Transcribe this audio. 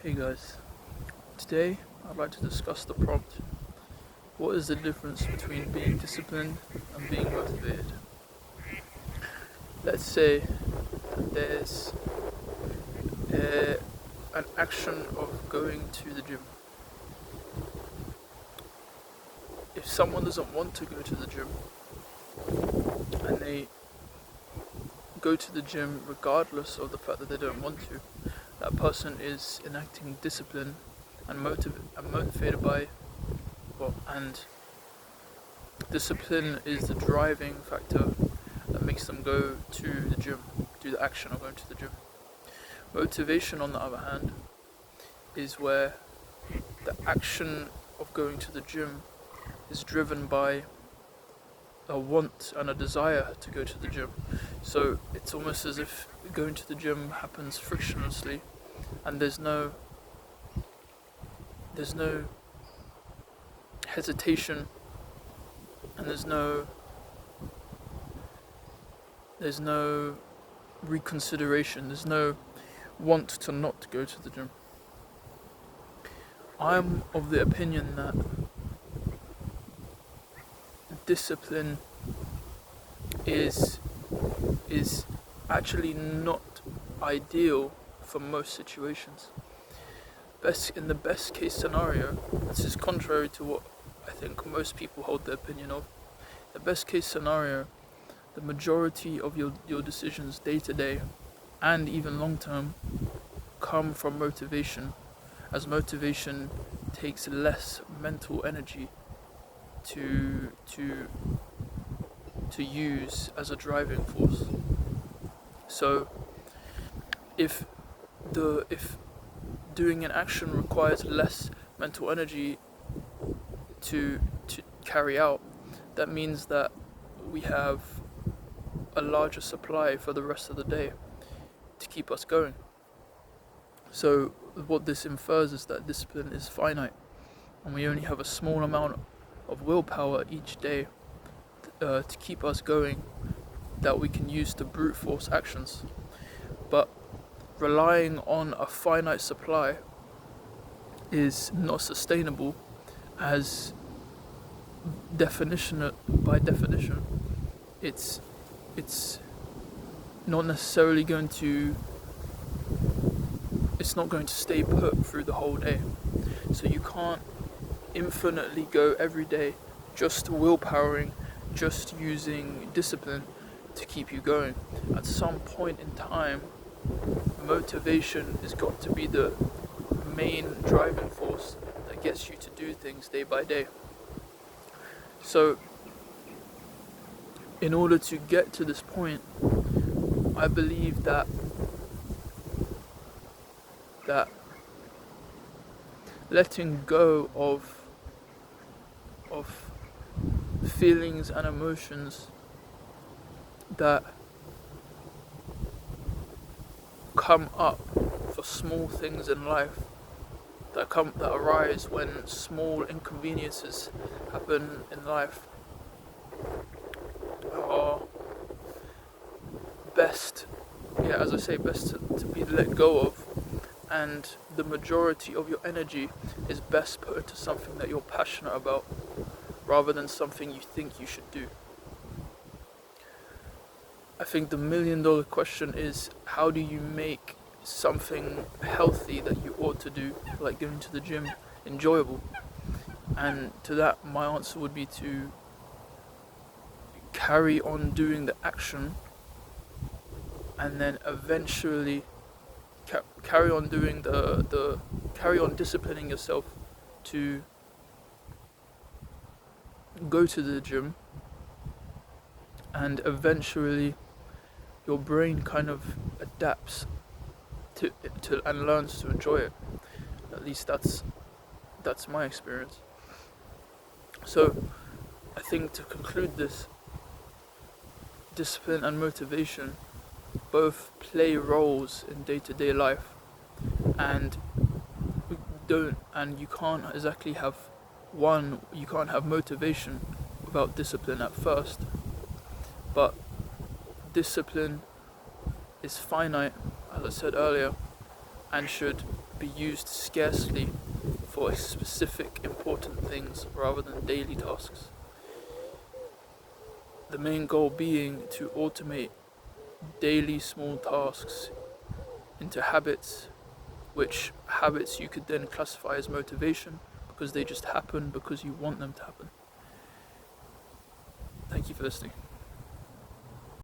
Hey guys, today I'd like to discuss the prompt. What is the difference between being disciplined and being motivated? Let's say there's an action of going to the gym. If someone doesn't want to go to the gym and they go to the gym regardless of the fact that they don't want to, that person is enacting discipline and motivated by, and discipline is the driving factor that makes them go to the gym, do the action of going to the gym. Motivation, on the other hand, is where the action of going to the gym is driven by a want and a desire to go to the gym. So it's almost as if going to the gym happens frictionlessly, and there's no hesitation, and there's no reconsideration, there's no want to not go to the gym. I'm of the opinion that discipline is actually not ideal for most situations. In the best case scenario, this is contrary to what I think most people hold the opinion of. The best case scenario, the majority of your decisions day to day and even long term come from motivation, as motivation takes less mental energy to use as a driving force. So if doing an action requires less mental energy to carry out, that means that we have a larger supply for the rest of the day to keep us going. So what this infers is that discipline is finite, and we only have a small amount of willpower each day to keep us going that we can use to brute force actions. But relying on a finite supply is not sustainable, as by definition it's not necessarily going to stay put through the whole day. So you can't infinitely go every day just willpowering, just using discipline to keep you going. At some point in time, motivation has got to be the main driving force that gets you to do things day by day. So in order to get to this point, I believe that letting go of feelings and emotions that come up for small things in life, that arise when small inconveniences happen in life, are best to be let go of, and the majority of your energy is best put into something that you're passionate about rather than something you think you should do. I think the $1 million question is, how do you make something healthy that you ought to do, like going to the gym, enjoyable? And to that, my answer would be to carry on doing the action, and then eventually carry on disciplining yourself to go to the gym, and eventually your brain kind of adapts to and learns to enjoy it. At least that's my experience. So I think, to conclude this, discipline and motivation both play roles in day-to-day life, and you can't exactly have you can't have motivation without discipline at first, but discipline is finite, as I said earlier, and should be used scarcely for specific important things rather than daily tasks. The main goal being to automate daily small tasks into habits, which habits you could then classify as motivation because they just happen because you want them to happen. Thank you for listening.